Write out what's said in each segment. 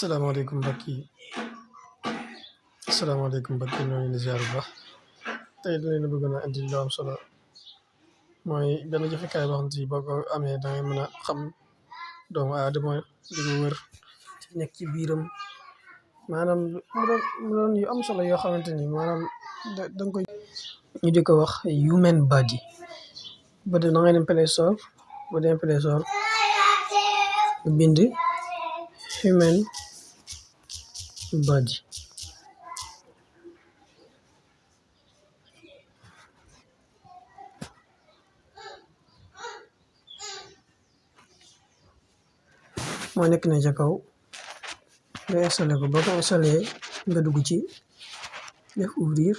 asalaamaaleykum mbokk yi asalaamaaleykum mbokk yi ñoo ngi leen di ziar bu baax tey dañ leen a bëggoon a indi lu am solo mooy benn jëfekaay boo xam ne boo ko amee da ngay mën a xam doomu aadama li ko wër ci nekk ci biiram maanaam mu doon yu am solo yoo xamante ni maanaam da nga koy ñu di ko wax human body ba da ngay dem Play Store ba dem Play Store bind human body moo nekk ne ca kaw nga installé ko boo ko installé nga dugg ci def ouvrir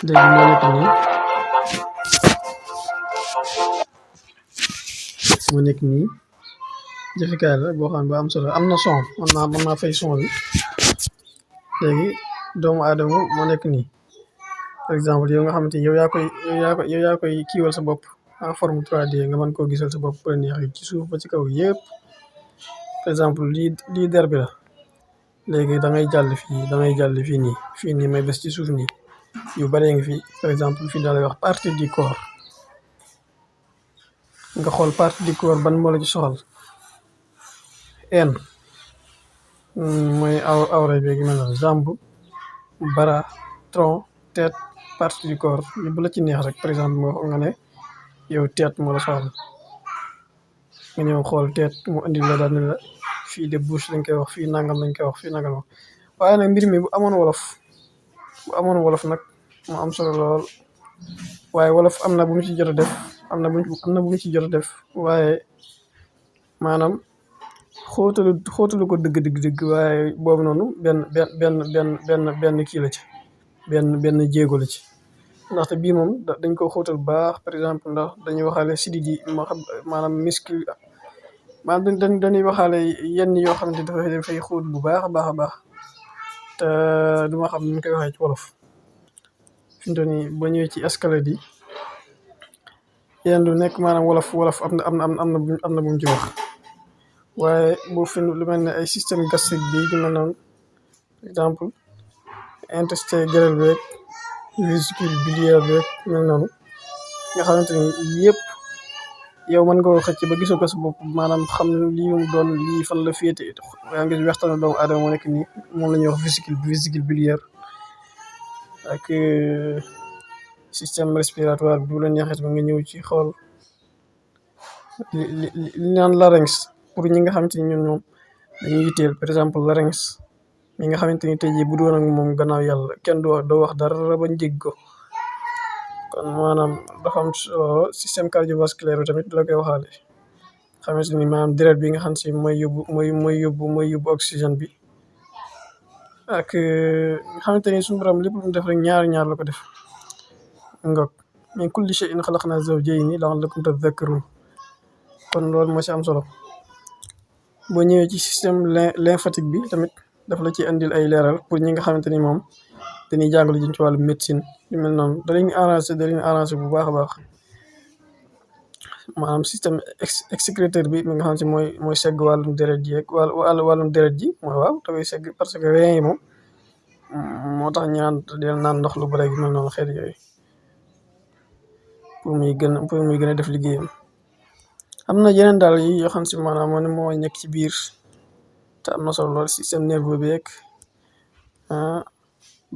léegi moo nekk nii jëfekaay la boo xam ne bu am solo am na son mën naa fay son bi léegi doomu aadama moo nekk nii par exemple yow nga xamante ni yow yaa koy kiiwal sa bopp en forme 3D nga mën koo gisal sa bopp bu la neexee ci suuf ba ci kaw yëpp par exemple lii der bi la léegi da ngay jàll fii nii may bés ci suuf nii yu bëree ngi fi par exemple fii da lay wax partie du corps nga xool partie du corps ban moo la ci soxal en mooy awra beegi mel noonu jambe bras tronc tête partie du corps yi bu la ci neex rek par exemple moo nga ne yow tête moo la soxal nga ñëw xool tête mu indi la daal ne la fii de bouche lañ koy wax fii nangam lañ koy wax fii nangam waaye nag mbir mi bu amoon wolof nag mu am solo lool waaye wolof am na bu mu ci jot a def am na bu mu ci jot a def waaye maanaam xóotalu ko dëgg waaye boobu noonu benn kii la ci benn jéego la ci ndaxte bii moom dañ ko xóotal baax par exemple ndax dañuy waxaale sidit yi maanaam muscle maanaam dañuy waxaale yenn yoo xam ne dafay xóot bu baax a baax te duma xam ni ñu koy waxee ci wolof fi mu toll nii boo ñëwee ci escalade yi yenn lu nekk maanaam wolof am na bu mu ci wax waaye boo fi lu mel ne ay système gastrique bi yu mel noonu par exemple intestin grêle beeg vésicule biliaire beeg mel noonu nga xamante ni yëpp yow mën nga ko xëcc ba gisoo ko sa bopp maanaam xam lii mu doon lii fan la féete yaa ngi wextaanu doomu aadama moo nekk nii moom la ñuy wax vésicule biliaire ak système respiratoire bi bu la neexee ba nga ñëw ci xool li naan larynx pour ñi nga xamante ni ñoom dañuy yitteel par exemple larynx mi nga xamante ni tey jii bu doon ak moom gannaaw yàlla kenn doo wax dara bañ dégg ko kon maanaam dafa am système cardiovasculaire bi tamit la koy waxaale xamante ni maanaam deret bi nga xam si mooy yóbbu oxygène bi ak nga xamante ni suñu borom lépp lu mu def rek ñaar la ko def ngok min kulli shay'in xalaqnaa zawjayni la'allakum tadhakkarun kon loolu moo ci am solo boo ñëwee ci système lymphatique bi tamit daf la ci andil ay leeral pour ñi nga xamante ni moom dañuy jàng lu jëm ci wàllu médecine yu mel noonu da leen arrangé bu baax a baax maanaam système excréteur bi mi nga xam si mooy segg wàllum deret ji ak wàllum deret ji mooy waaw da koy segg parce que rein yi moom moo tax ñu naan ndox lu bëri gi mel noonu xeet yooyu pour muy gën a def liggéeyam am na yeneen daal yi yoo xam si maanaam moo nekk ci biir te am na solo lool système nerveux bi rek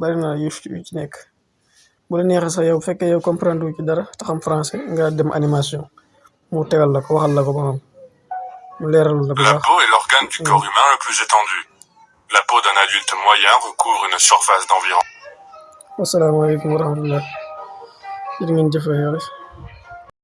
bari na yu ci nekk bu la neexee sax yow bu fekkee yow comprendre wu ci dara te xam français nga dem animation mu tegal la ko waxal la ko ba xam mu leeral la bu baax. La peau est l'organe du corps humain le plus étendu. La peau d'un adulte moyen recouvre une surface d'environ. Asalaamaaleykum wa rahmatullah. jërë ngeen jëf.